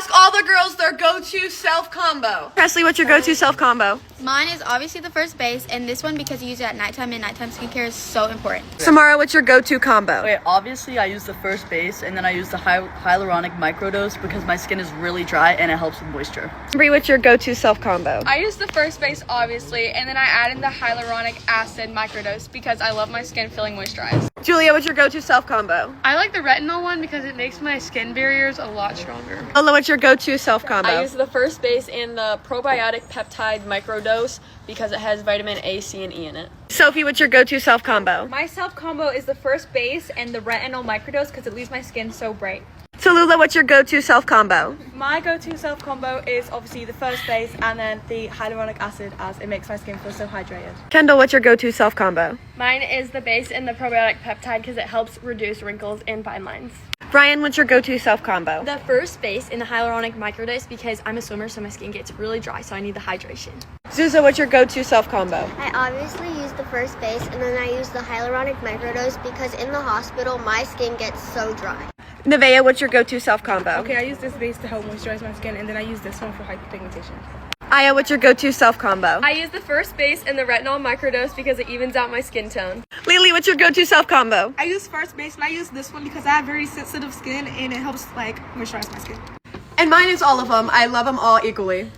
ask all the girls their go-to self combo. Presley, what's your go-to self combo? Mine is obviously the first base, and this one because you use it at nighttime, and nighttime skincare is so important. Samara, what's your go-to combo? Okay, obviously I use the first base and then I use the hyaluronic microdose because my skin is really dry and it helps with moisture. Brie, what's your go-to self combo? I use the first base, obviously, and then I add in the hyaluronic acid microdose because I love my skin feeling moisturized. Julia, what's your go-to self combo? I like the retinol one because it makes my skin barriers a lot stronger. Lola, what's your go-to self combo? I use the first base and the probiotic peptide microdose because it has vitamin A, C, and E in it. Sophie, what's your go-to self combo? My self combo is the first base and the retinol microdose because it leaves my skin so bright. Tallulah, what's your go-to self combo? My go-to self combo is obviously the first base and then the hyaluronic acid as it makes my skin feel so hydrated. Kendall, what's your go-to self combo? Mine is the base and the probiotic peptide because it helps reduce wrinkles and fine lines. Brian, what's your go-to self combo? The first base in the hyaluronic microdose because I'm a swimmer, so my skin gets really dry, so I need the hydration. Zuza, what's your go-to self combo? I obviously use the first base and then I use the hyaluronic microdose because in the hospital my skin gets so dry. Nevaeh, what's your go-to self combo? Okay, I use this base to help moisturize my skin and then I use this one for hyperpigmentation. Aya, what's your go-to self combo? I use the first base and the retinol microdose because it evens out my skin tone. Lily, what's your go-to self combo? I use first base and I use this one because I have very sensitive skin and it helps like moisturize my skin. And mine is all of them. I love them all equally.